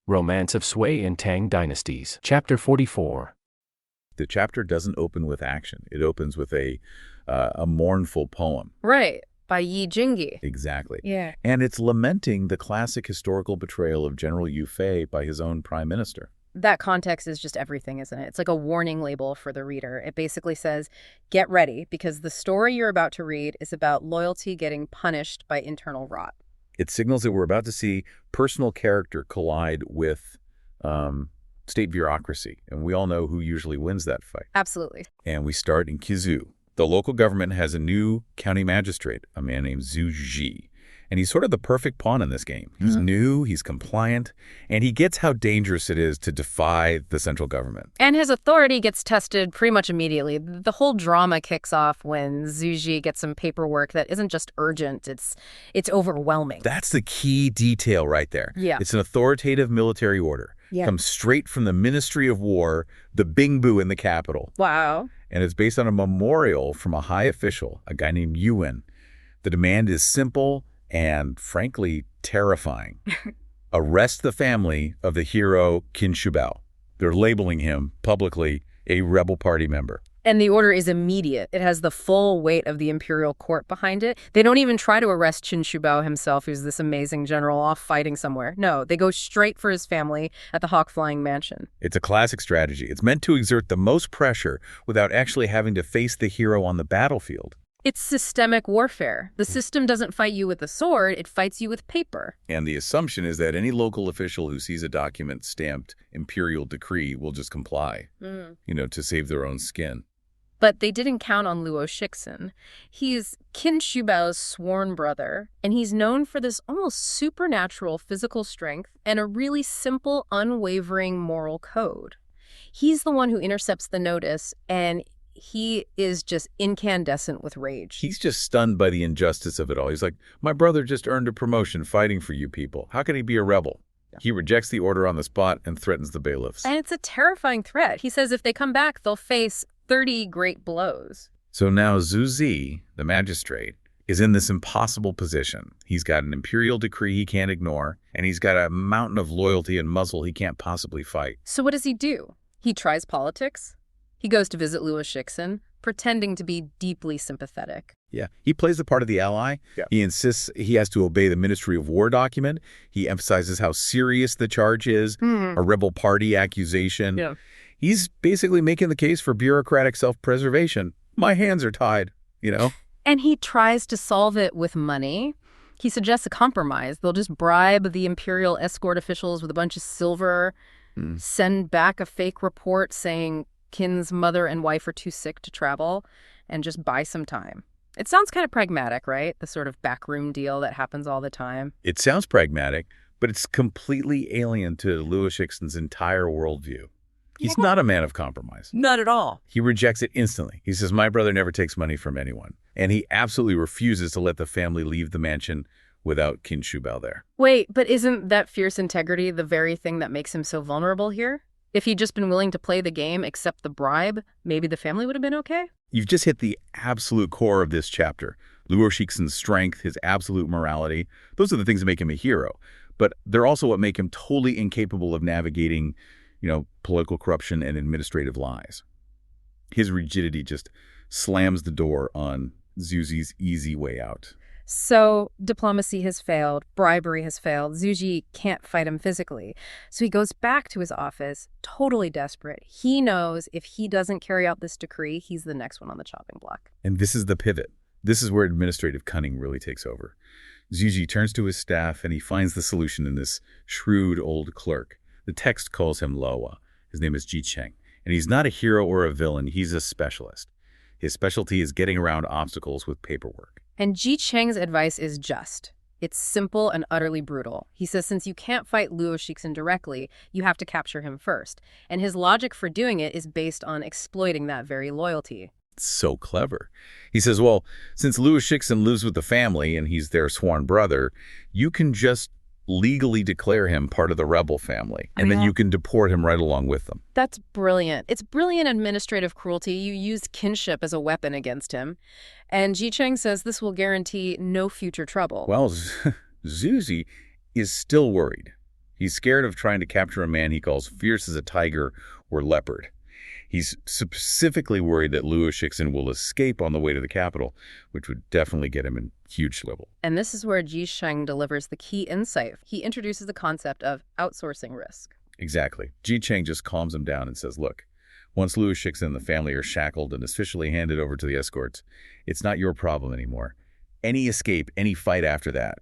Romance of Sui and Tang Dynasties. Chapter 44. The chapter doesn't open with action. It opens with a mournful poem. Right, by Yi Jingyi. Exactly. Yeah. And it's lamenting the classic historical betrayal of General Yu Fei by his own prime minister. That context is just everything, isn't it? It's like a warning label for the reader. It basically says, get ready, because the story you're about to read is about loyalty getting punished by internal rot. It signals that we're about to see personal character collide with state bureaucracy. And we all know who usually wins that fight. Absolutely. And we start in Kizu. The local government has a new county magistrate, a man named Zhu Ji. And he's sort of the perfect pawn in this game. He's new, he's compliant, and he gets how dangerous it is to defy the central government. And his authority gets tested pretty much immediately. The whole drama kicks off when Zhu Ji gets some paperwork that isn't just urgent, it's overwhelming. That's the key detail right there. Yeah. It's an authoritative military order. Yeah. Comes straight from the Ministry of War, the Bingbu in the capital. Wow. And it's based on a memorial from a high official, a guy named Yuan. The demand is simple and, frankly, terrifying. Arrest the family of the hero Qin Shubao. They're labeling him publicly a rebel party member. And the order is immediate. It has the full weight of the imperial court behind it. They don't even try to arrest Qin Shubao himself, who's this amazing general off fighting somewhere. No, they go straight for his family at the Hawk-Flying Mansion. It's a classic strategy. It's meant to exert the most pressure without actually having to face the hero on the battlefield. It's systemic warfare. The system doesn't fight you with a sword, it fights you with paper. And the assumption is that any local official who sees a document stamped imperial decree will just comply, to save their own skin. But they didn't count on Luo Shixin. He's Qin Shubao's sworn brother, and he's known for this almost supernatural physical strength and a really simple, unwavering moral code. He's the one who intercepts the notice, and he is just incandescent with rage. He's just stunned by the injustice of it all. He's like, my brother just earned a promotion fighting for you people. How can he be a rebel? Yeah. He rejects the order on the spot and threatens the bailiffs. And it's a terrifying threat. He says if they come back, they'll face 30 great blows. So now Zhu Zi, the magistrate, is in this impossible position. He's got an imperial decree he can't ignore, and he's got a mountain of loyalty and muscle he can't possibly fight. So what does he do? He tries politics. He goes to visit Luo Shixin, pretending to be deeply sympathetic. Yeah, he plays the part of the ally. Yeah. He insists he has to obey the Ministry of War document. He emphasizes how serious the charge is, a rebel party accusation. Yeah. He's basically making the case for bureaucratic self-preservation. My hands are tied, And he tries to solve it with money. He suggests a compromise. They'll just bribe the imperial escort officials with a bunch of silver, send back a fake report saying Qin's mother and wife are too sick to travel, and just buy some time. It sounds kind of pragmatic, right? The sort of backroom deal that happens all the time. It sounds pragmatic, but it's completely alien to Luo Shixin's entire worldview. He's not a man of compromise. Not at all. He rejects it instantly. He says, my brother never takes money from anyone. And he absolutely refuses to let the family leave the mansion without Qin Shubao there. Wait, but isn't that fierce integrity the very thing that makes him so vulnerable here? If he'd just been willing to play the game, accept the bribe, maybe the family would have been okay? You've just hit the absolute core of this chapter. Luo Shixin's strength, his absolute morality, those are the things that make him a hero. But they're also what make him totally incapable of navigating, political corruption and administrative lies. His rigidity just slams the door on Zhu Zi's easy way out. So diplomacy has failed, bribery has failed, Zhu Ji can't fight him physically. So he goes back to his office, totally desperate. He knows if he doesn't carry out this decree, he's the next one on the chopping block. And this is the pivot. This is where administrative cunning really takes over. Zhu Ji turns to his staff and he finds the solution in this shrewd old clerk. The text calls him Loa. His name is Ji Cheng. And he's not a hero or a villain, he's a specialist. His specialty is getting around obstacles with paperwork. And Ji Cheng's advice is just. It's simple and utterly brutal. He says since you can't fight Luo Shixin directly, you have to capture him first. And his logic for doing it is based on exploiting that very loyalty. So clever. He says, well, since Luo Shixin lives with the family and he's their sworn brother, you can just legally declare him part of the rebel family, and then you can deport him right along with them. That's brilliant. It's brilliant administrative cruelty. You used kinship as a weapon against him. And Ji Cheng says this will guarantee no future trouble. Well, Zhu Zi is still worried. He's scared of trying to capture a man he calls fierce as a tiger or leopard. He's specifically worried that Luo Shixin will escape on the way to the capital, which would definitely get him in huge trouble. And this is where Shixin delivers the key insight. He introduces the concept of outsourcing risk. Exactly. Shixin just calms him down and says, look, once Luo Shixin and the family are shackled and officially handed over to the escorts, it's not your problem anymore. Any escape, any fight after that,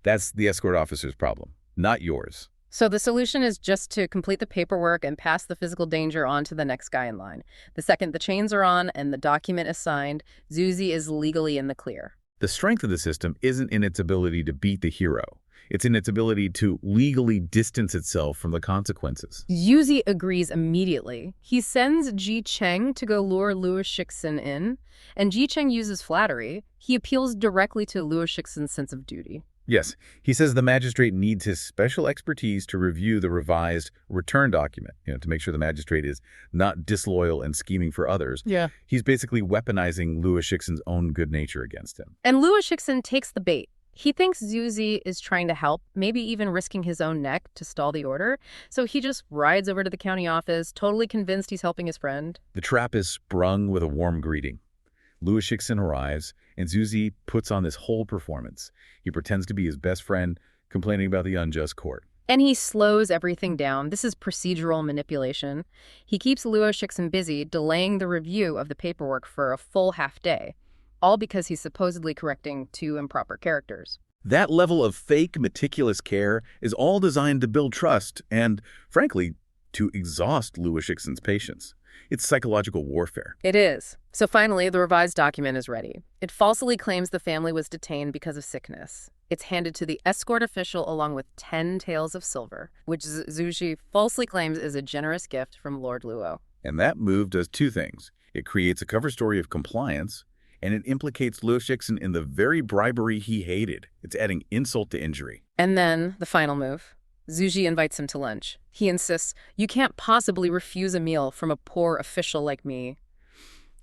that's the escort officer's problem, not yours. So the solution is just to complete the paperwork and pass the physical danger on to the next guy in line. The second the chains are on and the document is signed, Zuzi is legally in the clear. The strength of the system isn't in its ability to beat the hero. It's in its ability to legally distance itself from the consequences. Zuzi agrees immediately. He sends Shixin to go lure Luo Shixin in, and Shixin uses flattery. He appeals directly to Luo Shixin's sense of duty. Yes, he says the magistrate needs his special expertise to review the revised return document, to make sure the magistrate is not disloyal and scheming for others. Yeah. He's basically weaponizing Luo Shixin's own good nature against him. And Luo Shixin takes the bait. He thinks Zuzi is trying to help, maybe even risking his own neck to stall the order. So he just rides over to the county office, totally convinced he's helping his friend. The trap is sprung with a warm greeting. Luo Shixin arrives, and Zuzi puts on this whole performance. He pretends to be his best friend, complaining about the unjust court. And he slows everything down. This is procedural manipulation. He keeps Luo Shixin busy, delaying the review of the paperwork for a full half day, all because he's supposedly correcting two improper characters. That level of fake, meticulous care is all designed to build trust and, frankly, to exhaust Luo Shixin's patience. It's psychological warfare. It is. So finally, the revised document is ready. It falsely claims the family was detained because of sickness. It's handed to the escort official along with 10 taels of silver, which Zuzi falsely claims is a generous gift from Lord Luo. And that move does two things. It creates a cover story of compliance, and it implicates Luo Shixin in the very bribery he hated. It's adding insult to injury. And then, the final move. Zuzi invites him to lunch. He insists, you can't possibly refuse a meal from a poor official like me.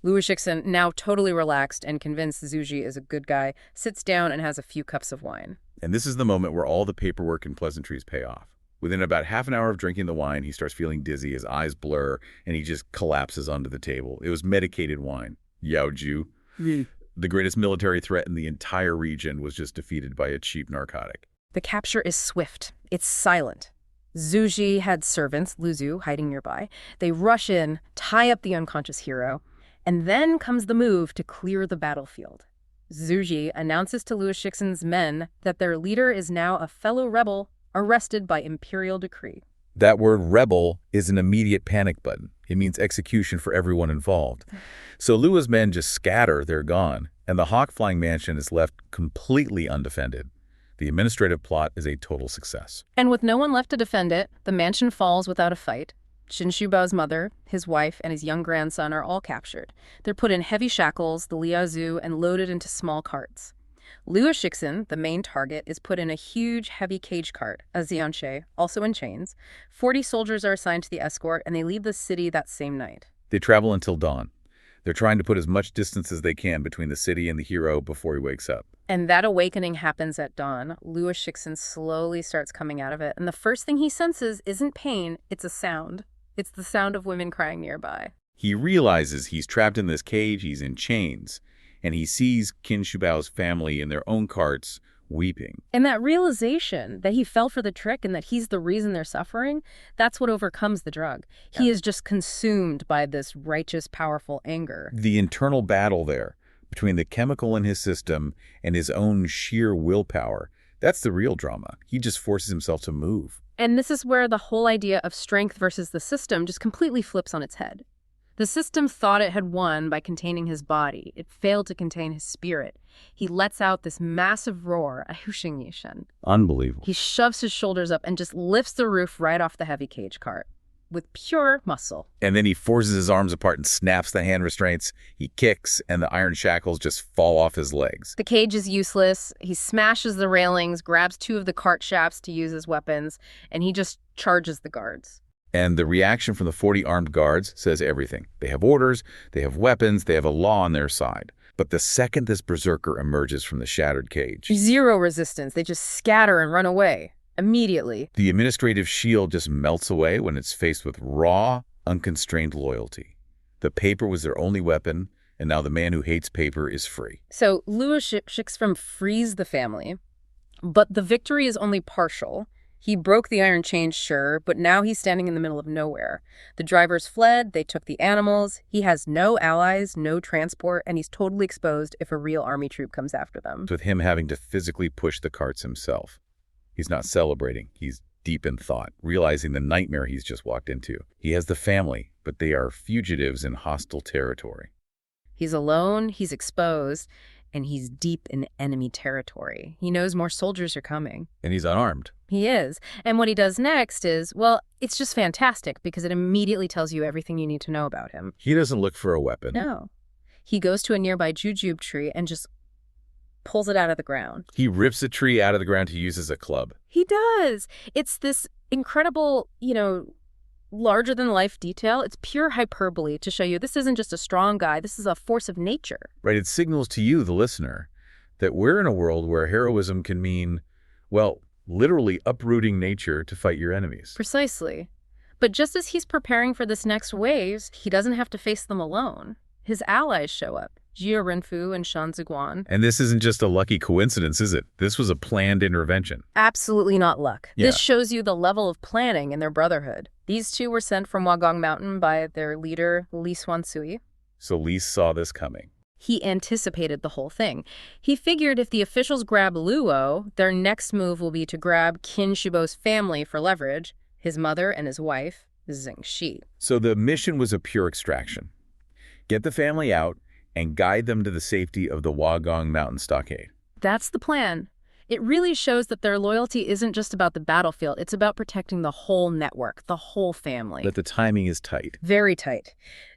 Luo Shixin, now totally relaxed and convinced Zuzi is a good guy, sits down and has a few cups of wine. And this is the moment where all the paperwork and pleasantries pay off. Within about half an hour of drinking the wine, he starts feeling dizzy, his eyes blur, and he just collapses onto the table. It was medicated wine. Yaoju. The greatest military threat in the entire region was just defeated by a cheap narcotic. The capture is swift. It's silent. Zuzi had servants, Luzu, hiding nearby. They rush in, tie up the unconscious hero, and then comes the move to clear the battlefield. Zuzi announces to Luo Shixin's men that their leader is now a fellow rebel arrested by imperial decree. That word rebel is an immediate panic button. It means execution for everyone involved. So Luo's men just scatter, they're gone, and the hawk-flying mansion is left completely undefended. The administrative plot is a total success. And with no one left to defend it, the mansion falls without a fight. Shubao's mother, his wife, and his young grandson are all captured. They're put in heavy shackles, the liaozu, and loaded into small carts. Luo Shixin, the main target, is put in a huge, heavy cage cart, a xianxie, also in chains. 40 soldiers are assigned to the escort, and they leave the city that same night. They travel until dawn. They're trying to put as much distance as they can between the city and the hero before he wakes up. And that awakening happens at dawn. Luo Shixin slowly starts coming out of it, and the first thing he senses isn't pain, it's a sound. It's the sound of women crying nearby. He realizes he's trapped in this cage, he's in chains, and he sees Shubao's family in their own carts weeping. And that realization that he fell for the trick and that he's the reason they're suffering, that's what overcomes the drug. He is just consumed by this righteous, powerful anger. The internal battle there between the chemical in his system and his own sheer willpower, that's the real drama. He just forces himself to move. And this is where the whole idea of strength versus the system just completely flips on its head. The system thought it had won by containing his body. It failed to contain his spirit. He lets out this massive roar, a hushing. Unbelievable. He shoves his shoulders up and just lifts the roof right off the heavy cage cart with pure muscle. And then he forces his arms apart and snaps the hand restraints. He kicks, and the iron shackles just fall off his legs. The cage is useless. He smashes the railings, grabs 2 of the cart shafts to use as weapons, and he just charges the guards. And the reaction from the 40 armed guards says everything. They have orders, they have weapons, they have a law on their side. But the second this berserker emerges from the shattered cage, 0 resistance. They just scatter and run away. Immediately. The administrative shield just melts away when it's faced with raw, unconstrained loyalty. The paper was their only weapon, and now the man who hates paper is free. So Luo Shixin frees the family, but the victory is only partial. He broke the iron chain, sure, but now he's standing in the middle of nowhere. The drivers fled, they took the animals. He has no allies, no transport, and he's totally exposed if a real army troop comes after them. With him having to physically push the carts himself. He's not celebrating. He's deep in thought, realizing the nightmare he's just walked into. He has the family, but they are fugitives in hostile territory. He's alone, he's exposed, and he's deep in enemy territory. He knows more soldiers are coming. And he's unarmed. He is. And what he does next is, well, it's just fantastic because it immediately tells you everything you need to know about him. He doesn't look for a weapon. No. He goes to a nearby jujube tree and just pulls it out of the ground. He rips a tree out of the ground to use as a club. He does. It's this incredible, larger-than-life detail. It's pure hyperbole to show you this isn't just a strong guy. This is a force of nature. Right. It signals to you, the listener, that we're in a world where heroism can mean, well, literally uprooting nature to fight your enemies. Precisely. But just as he's preparing for this next wave, he doesn't have to face them alone. His allies show up. Jia Renfu and Shan Ziguan. And this isn't just a lucky coincidence, is it? This was a planned intervention. Absolutely not luck. Yeah. This shows you the level of planning in their brotherhood. These two were sent from Wagong Mountain by their leader, Li Xuansui. So Li saw this coming. He anticipated the whole thing. He figured if the officials grab Luo, their next move will be to grab Qin Shubao's family for leverage, his mother and his wife, Zhengxi. So the mission was a pure extraction. Get the family out and guide them to the safety of the Wagong Mountain stockade. That's the plan. It really shows that their loyalty isn't just about the battlefield. It's about protecting the whole network, the whole family. But the timing is tight. Very tight.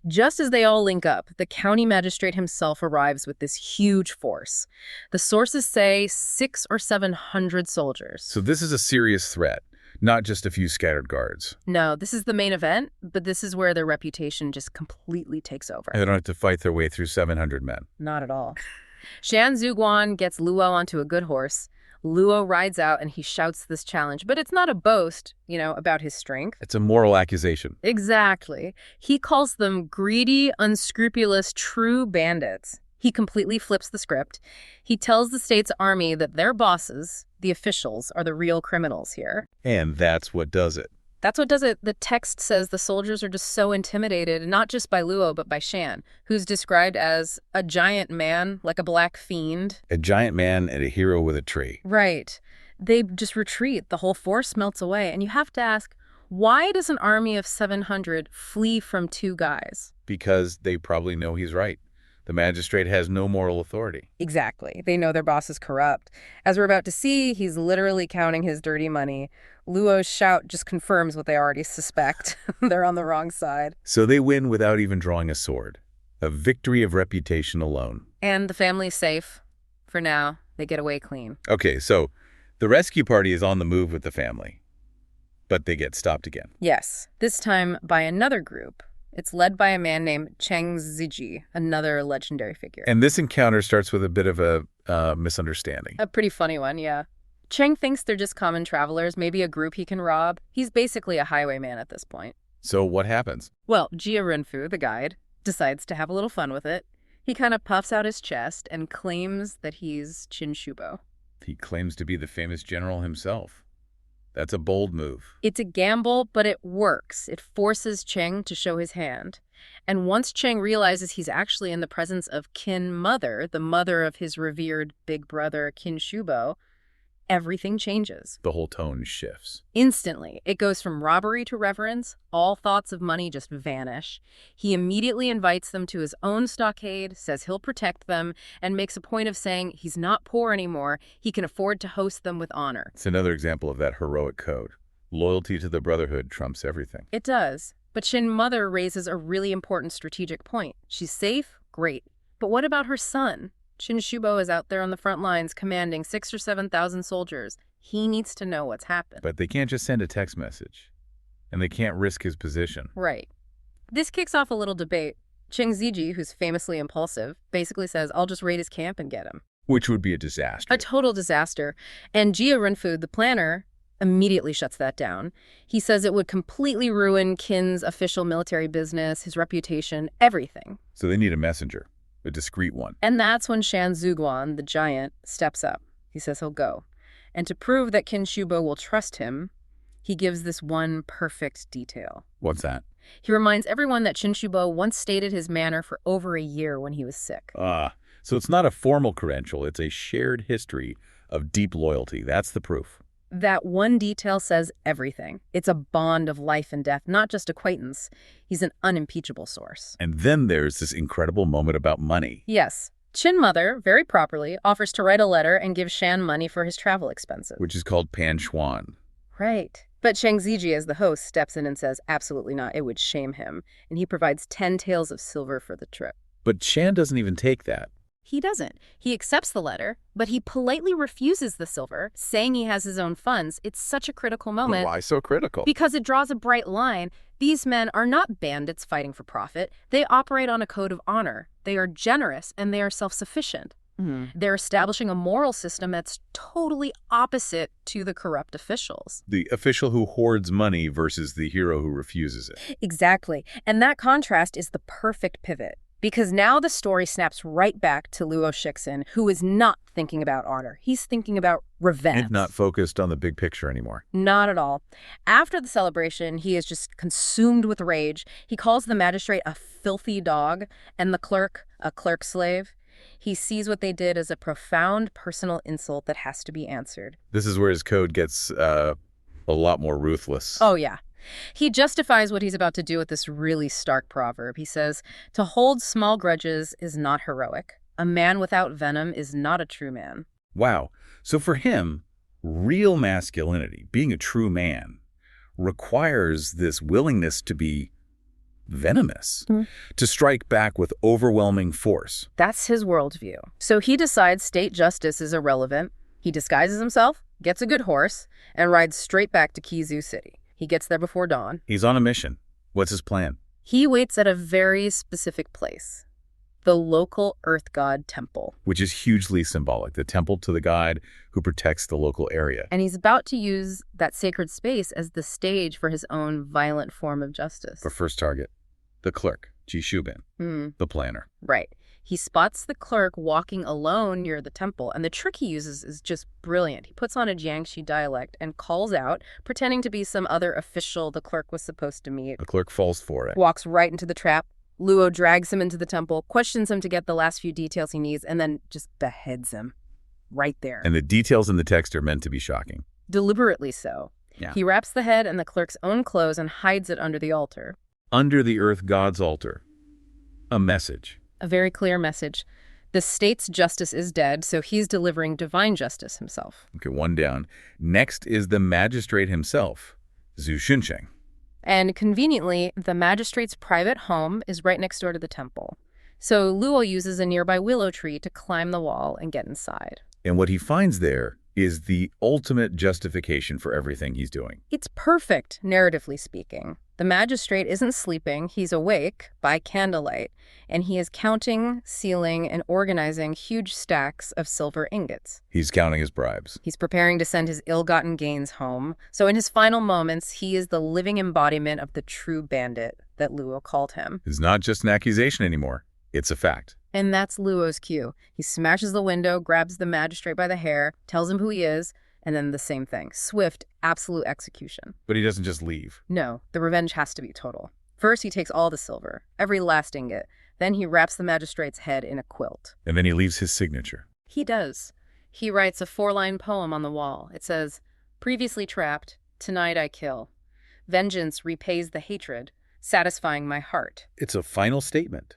Just as they all link up, the county magistrate himself arrives with this huge force. The sources say 600 or 700 soldiers. So this is a serious threat, not just a few scattered guards. No, this is the main event, but this is where their reputation just completely takes over. They don't have to fight their way through 700 men. Not at all. Shan Ziguan gets Luo onto a good horse. Luo rides out and he shouts this challenge, but it's not a boast, about his strength. It's a moral accusation. Exactly. He calls them greedy, unscrupulous, true bandits. He completely flips the script. He tells the state's army that their bosses, the officials, are the real criminals here. And that's what does it. That's what does it. The text says the soldiers are just so intimidated, not just by Luo, but by Shan, who's described as a giant man, like a black fiend. A giant man and a hero with a tree. Right. They just retreat. The whole force melts away. And you have to ask, why does an army of 700 flee from two guys? Because they probably know he's right. The magistrate has no moral authority. Exactly. They know their boss is corrupt. As we're about to see, he's literally counting his dirty money. Luo's shout just confirms what they already suspect. They're on the wrong side. So they win without even drawing a sword. A victory of reputation alone. And the family's safe. For now, they get away clean. Okay, so the rescue party is on the move with the family. But they get stopped again. Yes, this time by another group. It's led by a man named Cheng Ziji, another legendary figure. And this encounter starts with a bit of a misunderstanding. A pretty funny one, yeah. Cheng thinks they're just common travelers, maybe a group he can rob. He's basically a highwayman at this point. So what happens? Well, Jia Renfu, the guide, decides to have a little fun with it. He kind of puffs out his chest and claims that he's Qin Shubao. He claims to be the famous general himself. That's a bold move. It's a gamble, but it works. It forces Cheng to show his hand. And once Cheng realizes he's actually in the presence of Qin Mother, the mother of his revered big brother Qin Shubao, everything changes. The whole tone shifts. Instantly. It goes from robbery to reverence. All thoughts of money just vanish. He immediately invites them to his own stockade, says he'll protect them, and makes a point of saying he's not poor anymore. He can afford to host them with honor. It's another example of that heroic code. Loyalty to the brotherhood trumps everything. It does. But Qin Mother raises a really important strategic point. She's safe? Great. But what about her son? Qin Shubao is out there on the front lines commanding 6,000 or 7,000 soldiers. He needs to know what's happened. But they can't just send a text message. And they can't risk his position. Right. This kicks off a little debate. Cheng Ziji, who's famously impulsive, basically says, I'll just raid his camp and get him. Which would be a disaster. A total disaster. And Jia Renfu, the planner, immediately shuts that down. He says it would completely ruin Qin's official military business, his reputation, everything. So they need a messenger, a discreet one. And that's when Shan Zhuguan, the giant, steps up. He says he'll go. And to prove that Qin Shubo will trust him, he gives this one perfect detail. What's that? He reminds everyone that Qin Shubo once stayed at his manor for over a year when he was sick. So it's not a formal credential, it's a shared history of deep loyalty. That's the proof. That one detail says everything. It's a bond of life and death, not just acquaintance. He's an unimpeachable source. And then there's this incredible moment about money. Yes. Qin Mother, very properly, offers to write a letter and give Shan money for his travel expenses. Which is called Pan Xuan. Right. But Shang Ziji, as the host, steps in and says, absolutely not, it would shame him. And he provides 10 taels of silver for the trip. But Shan doesn't even take that. He doesn't. He accepts the letter, but he politely refuses the silver, saying he has his own funds. It's such a critical moment. Why so critical? Because it draws a bright line. These men are not bandits fighting for profit. They operate on a code of honor. They are generous and they are self-sufficient. They're establishing a moral system that's totally opposite to the corrupt officials. The official who hoards money versus the hero who refuses it. Exactly. And that contrast is the perfect pivot. Because now the story snaps right back to Luo Shixin, who is not thinking about honor. He's thinking about revenge. And not focused on the big picture anymore. Not at all. After the celebration, he is just consumed with rage. He calls the magistrate a filthy dog and the clerk a clerk slave. He sees what they did as a profound personal insult that has to be answered. This is where his code gets a lot more ruthless. Oh, yeah. He justifies what he's about to do with this really stark proverb. He says, to hold small grudges is not heroic. A man without venom is not a true man. Wow. So for him, real masculinity, being a true man, requires this willingness to be venomous, to strike back with overwhelming force. That's his worldview. So he decides state justice is irrelevant. He disguises himself, gets a good horse, and rides straight back to Kizu City. He gets there before dawn. He's on a mission. What's his plan? He waits at a very specific place, the local earth god temple. Which is hugely symbolic, the temple to the god who protects the local area. And he's about to use that sacred space as the stage for his own violent form of justice. For first target, the clerk, Ji Shubin, the planner. Right. He spots the clerk walking alone near the temple, and the trick he uses is just brilliant. He puts on a Jiangxi dialect and calls out, pretending to be some other official the clerk was supposed to meet. The clerk falls for it. Walks right into the trap. Luo drags him into the temple, questions him to get the last few details he needs, and then just beheads him. Right there. And the details in the text are meant to be shocking. Deliberately so. Yeah. He wraps the head in the clerk's own clothes and hides it under the altar. Under the earth god's altar. A message. A very clear message. The state's justice is dead, so he's delivering divine justice himself. Okay, one down. Next is the magistrate himself, Zhu Xunsheng. And conveniently, the magistrate's private home is right next door to the temple. So Luo uses a nearby willow tree to climb the wall and get inside. And what he finds there is the ultimate justification for everything he's doing. It's perfect, narratively speaking. The magistrate isn't sleeping, he's awake by candlelight, and he is counting, sealing, and organizing huge stacks of silver ingots. He's counting his bribes. He's preparing to send his ill-gotten gains home. So in his final moments, he is the living embodiment of the true bandit that Luo called him. It's not just an accusation anymore. It's a fact. And that's Luo's cue. He smashes the window, grabs the magistrate by the hair, tells him who he is, and then the same thing. Swift, absolute execution. But he doesn't just leave. No, the revenge has to be total. First, he takes all the silver, every last ingot. Then he wraps the magistrate's head in a quilt. And then he leaves his signature. He does. He writes a 4-line poem on the wall. It says, "Previously trapped, tonight I kill. Vengeance repays the hatred, satisfying my heart." It's a final statement.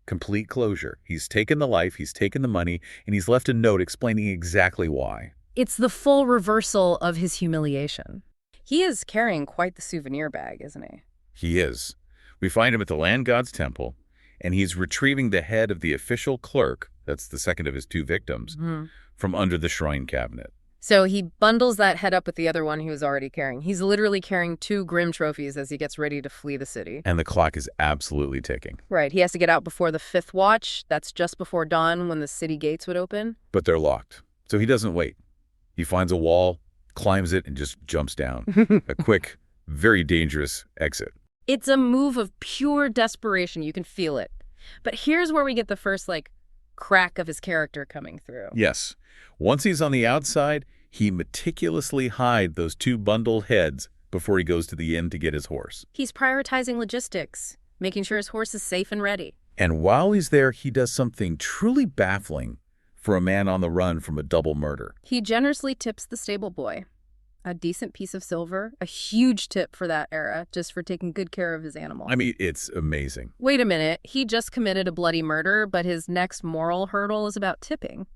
Complete closure. He's taken the life, he's taken the money, and he's left a note explaining exactly why. It's the full reversal of his humiliation. He is carrying quite the souvenir bag, isn't he? He is. We find him at the land god's temple, and he's retrieving the head of the official clerk, that's the second of his 2 victims, from under the shrine cabinet. So he bundles that head up with the other one he was already carrying. He's literally carrying 2 grim trophies as he gets ready to flee the city. And the clock is absolutely ticking. Right. He has to get out before the 5th watch. That's just before dawn when the city gates would open. But they're locked. So he doesn't wait. He finds a wall, climbs it, and just jumps down. A quick, very dangerous exit. It's a move of pure desperation. You can feel it. But here's where we get the first, crack of his character coming through. Yes. Once he's on the outside, he meticulously hides those two bundled heads before he goes to the inn to get his horse. He's prioritizing logistics, making sure his horse is safe and ready. And while he's there, he does something truly baffling for a man on the run from a double murder. He generously tips the stable boy a decent piece of silver, a huge tip for that era, just for taking good care of his animal. I mean, it's amazing. Wait a minute. He just committed a bloody murder, but his next moral hurdle is about tipping.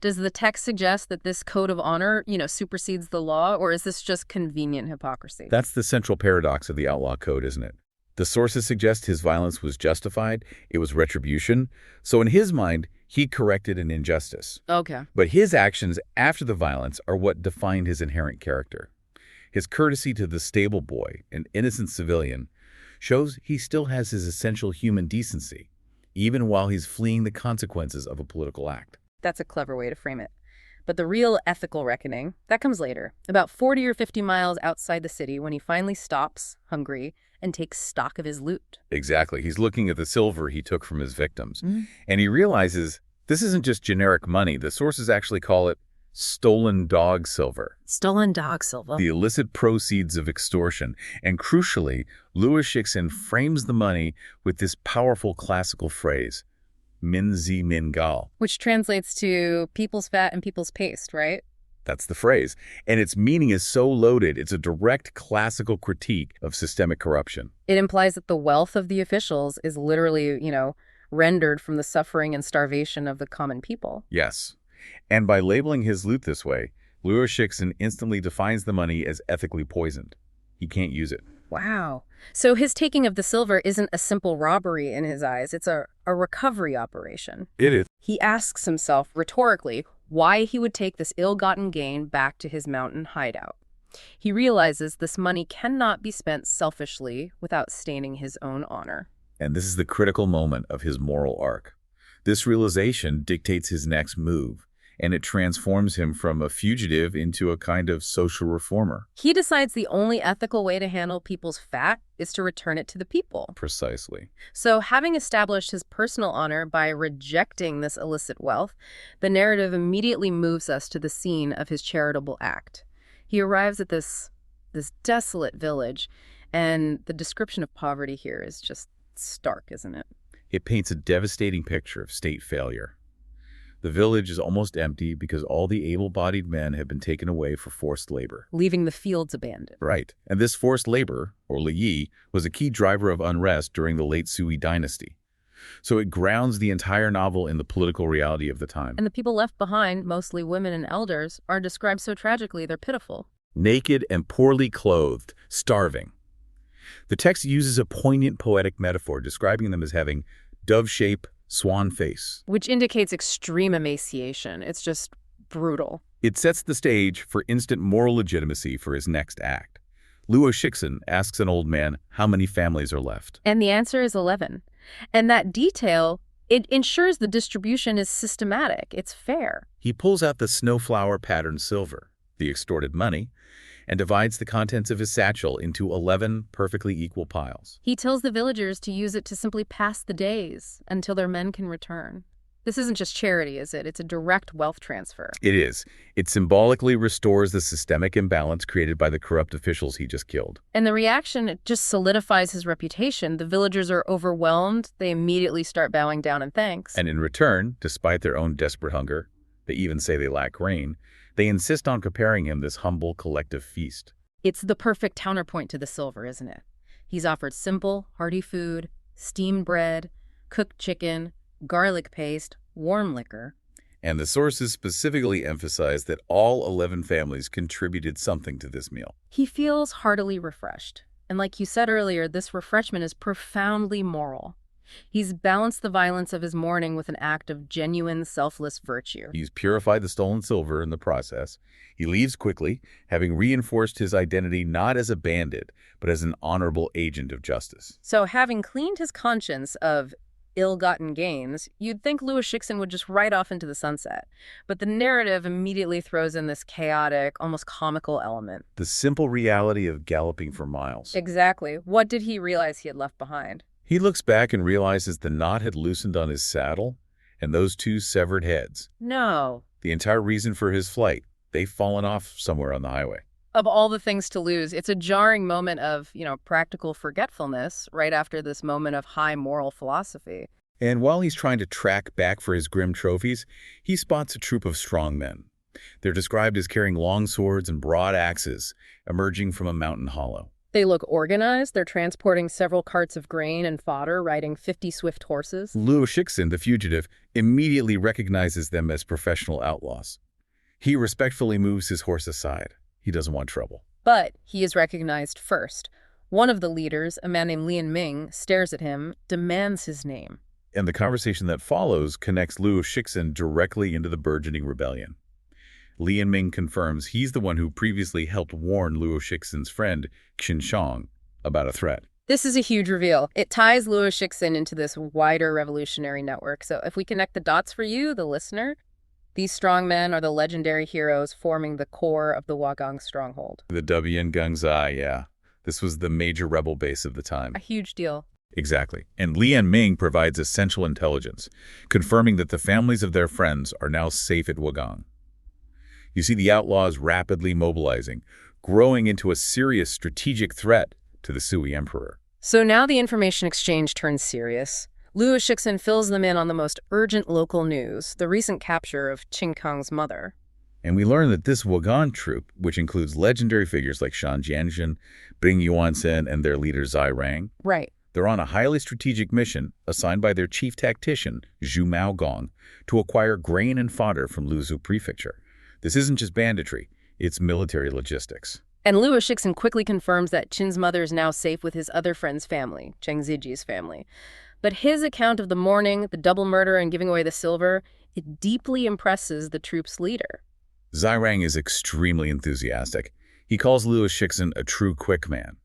Does the text suggest that this code of honor, supersedes the law, or is this just convenient hypocrisy? That's the central paradox of the outlaw code, isn't it? The sources suggest his violence was justified, it was retribution, so in his mind, he corrected an injustice. Okay. But his actions after the violence are what defined his inherent character. His courtesy to the stable boy, an innocent civilian, shows he still has his essential human decency, even while he's fleeing the consequences of a political act. That's a clever way to frame it. But the real ethical reckoning, that comes later, about 40 or 50 miles outside the city when he finally stops, hungry, and takes stock of his loot. Exactly. He's looking at the silver he took from his victims. And he realizes this isn't just generic money. The sources actually call it stolen dog silver. Stolen dog silver. The illicit proceeds of extortion. And crucially, Louis Shixin frames the money with this powerful classical phrase, min zi min gal. Which translates to people's fat and people's paste, right? That's the phrase. And its meaning is so loaded, it's a direct classical critique of systemic corruption. It implies that the wealth of the officials is literally, rendered from the suffering and starvation of the common people. Yes. And by labeling his loot this way, Louis Shixin instantly defines the money as ethically poisoned. He can't use it. Wow. So his taking of the silver isn't a simple robbery in his eyes. It's a recovery operation. It is. He asks himself rhetorically why he would take this ill-gotten gain back to his mountain hideout. He realizes this money cannot be spent selfishly without staining his own honor. And this is the critical moment of his moral arc. This realization dictates his next move, and it transforms him from a fugitive into a kind of social reformer. He decides the only ethical way to handle people's fat is to return it to the people. Precisely. So having established his personal honor by rejecting this illicit wealth, the narrative immediately moves us to the scene of his charitable act. He arrives at this desolate village, and the description of poverty here is just stark, isn't it? It paints a devastating picture of state failure. The village is almost empty because all the able-bodied men have been taken away for forced labor. Leaving the fields abandoned. Right. And this forced labor, or Li, was a key driver of unrest during the late Sui dynasty. So it grounds the entire novel in the political reality of the time. And the people left behind, mostly women and elders, are described so tragically they're pitiful. Naked and poorly clothed, starving. The text uses a poignant poetic metaphor describing them as having dove-shaped swan face. Which indicates extreme emaciation. It's just brutal. It sets the stage for instant moral legitimacy for his next act. Louis Shixin asks an old man how many families are left. And the answer is 11. And that detail, it ensures the distribution is systematic. It's fair. He pulls out the snowflower patterned silver, the extorted money, and divides the contents of his satchel into 11 perfectly equal piles. He tells the villagers to use it to simply pass the days until their men can return. This isn't just charity, is it? It's a direct wealth transfer. It is. It symbolically restores the systemic imbalance created by the corrupt officials he just killed. And the reaction, it just solidifies his reputation. The villagers are overwhelmed. They immediately start bowing down in thanks. And in return, despite their own desperate hunger, they even say they lack grain, they insist on preparing him this humble collective feast. It's the perfect counterpoint to the silver, isn't it? He's offered simple, hearty food, steamed bread, cooked chicken, garlic paste, warm liquor. And the sources specifically emphasize that all 11 families contributed something to this meal. He feels heartily refreshed. And like you said earlier, this refreshment is profoundly moral. He's balanced the violence of his mourning with an act of genuine, selfless virtue. He's purified the stolen silver in the process. He leaves quickly, having reinforced his identity not as a bandit, but as an honorable agent of justice. So having cleaned his conscience of ill-gotten gains, you'd think Luo Shixin would just ride off into the sunset. But the narrative immediately throws in this chaotic, almost comical element. The simple reality of galloping for miles. Exactly. What did he realize he had left behind? He looks back and realizes the knot had loosened on his saddle and those two severed heads. No. The entire reason for his flight. They've fallen off somewhere on the highway. Of all the things to lose, it's a jarring moment of, practical forgetfulness right after this moment of high moral philosophy. And while he's trying to track back for his grim trophies, he spots a troop of strong men. They're described as carrying long swords and broad axes, emerging from a mountain hollow. They look organized. They're transporting several carts of grain and fodder, riding 50 swift horses. Luo Shixin, the fugitive, immediately recognizes them as professional outlaws. He respectfully moves his horse aside. He doesn't want trouble. But he is recognized first. One of the leaders, a man named Lian Ming, stares at him, demands his name. And the conversation that follows connects Luo Shixin directly into the burgeoning rebellion. Lian Ming confirms he's the one who previously helped warn Luo Shixin's friend, Shixin, about a threat. This is a huge reveal. It ties Luo Shixin into this wider revolutionary network. So if we connect the dots for you, the listener, these strongmen are the legendary heroes forming the core of the Wagang stronghold. The Wien Gungzai, yeah. This was the major rebel base of the time. A huge deal. Exactly. And Lian Ming provides essential intelligence, confirming that the families of their friends are now safe at Wagang. You see the outlaws rapidly mobilizing, growing into a serious strategic threat to the Sui Emperor. So now the information exchange turns serious. Luo Shixin fills them in on the most urgent local news, the recent capture of Qin Kang's mother. And we learn that this Wagan troop, which includes legendary figures like Shan Jianzhen, Bing Yuansen, and their leader Zai Rang, Right. they're on a highly strategic mission assigned by their chief tactician, Zhu Maogong, to acquire grain and fodder from Luzhu Prefecture. This isn't just banditry, it's military logistics. And Luo Shixin quickly confirms that Qin's mother is now safe with his other friend's family, Cheng Ziji's family. But his account of the morning, the double murder, and giving away the silver, it deeply impresses the troop's leader. Zai Rang is extremely enthusiastic. He calls Luo Shixin a true quick man.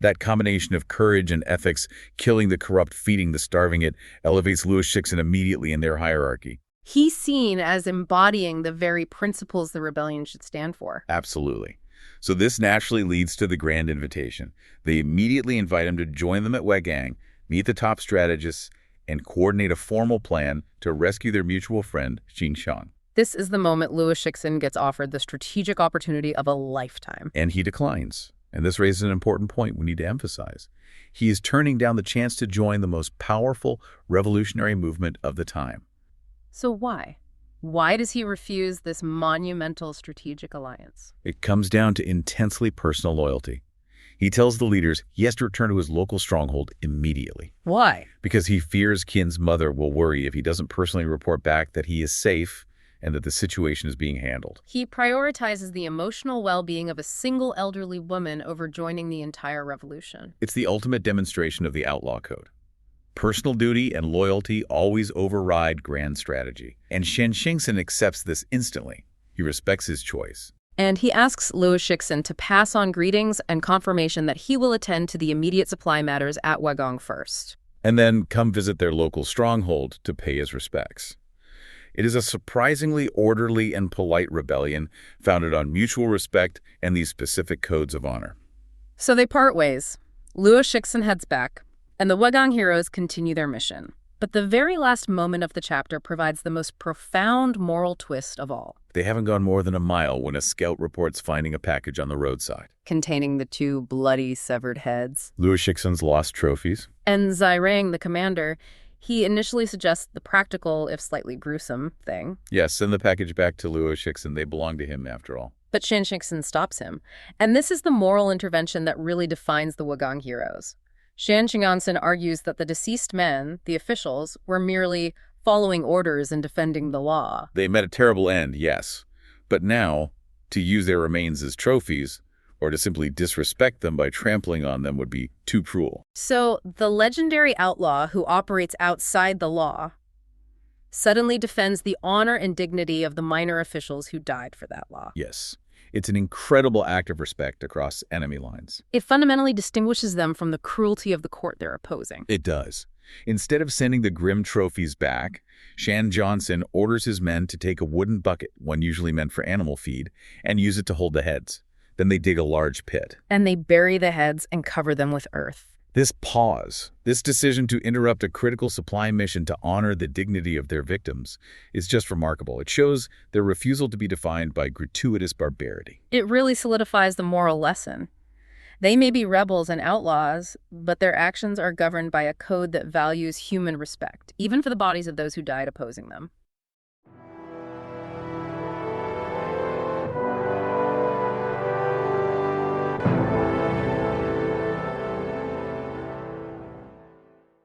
That combination of courage and ethics, killing the corrupt, feeding the starving, it elevates Luo Shixin immediately in their hierarchy. He's seen as embodying the very principles the rebellion should stand for. Absolutely. So this naturally leads to the grand invitation. They immediately invite him to join them at Wagang, meet the top strategists, and coordinate a formal plan to rescue their mutual friend, Xinxiang. This is the moment Luo Shixin gets offered the strategic opportunity of a lifetime. And he declines. And this raises an important point we need to emphasize. He is turning down the chance to join the most powerful revolutionary movement of the time. So why? Why does he refuse this monumental strategic alliance? It comes down to intensely personal loyalty. He tells the leaders he has to return to his local stronghold immediately. Why? Because he fears Qin's mother will worry if he doesn't personally report back that he is safe and that the situation is being handled. He prioritizes the emotional well-being of a single elderly woman over joining the entire revolution. It's the ultimate demonstration of the outlaw code. Personal duty and loyalty always override grand strategy. And Shen Xingxin accepts this instantly. He respects his choice. And he asks Luo Shixin to pass on greetings and confirmation that he will attend to the immediate supply matters at Wagang first. And then come visit their local stronghold to pay his respects. It is a surprisingly orderly and polite rebellion founded on mutual respect and these specific codes of honor. So they part ways. Luo Shixin heads back, and the Wagang heroes continue their mission. But the very last moment of the chapter provides the most profound moral twist of all. They haven't gone more than a mile when a scout reports finding a package on the roadside. Containing the two bloody severed heads. Luo Shixin's lost trophies. And Zai Rang, the commander, he initially suggests the practical, if slightly gruesome, thing. Yes, send the package back to Luo Shixin. They belong to him after all. But Shen Shixin stops him. And this is the moral intervention that really defines the Wagang heroes. Shan Qing'ansen argues that the deceased men, the officials, were merely following orders and defending the law. They met a terrible end, yes. But now, to use their remains as trophies, or to simply disrespect them by trampling on them would be too cruel. So the legendary outlaw who operates outside the law suddenly defends the honor and dignity of the minor officials who died for that law. Yes. It's an incredible act of respect across enemy lines. It fundamentally distinguishes them from the cruelty of the court they're opposing. It does. Instead of sending the grim trophies back, Shan Johnson orders his men to take a wooden bucket, one usually meant for animal feed, and use it to hold the heads. Then they dig a large pit. And they bury the heads and cover them with earth. This pause, this decision to interrupt a critical supply mission to honor the dignity of their victims, is just remarkable. It shows their refusal to be defined by gratuitous barbarity. It really solidifies the moral lesson. They may be rebels and outlaws, but their actions are governed by a code that values human respect, even for the bodies of those who died opposing them.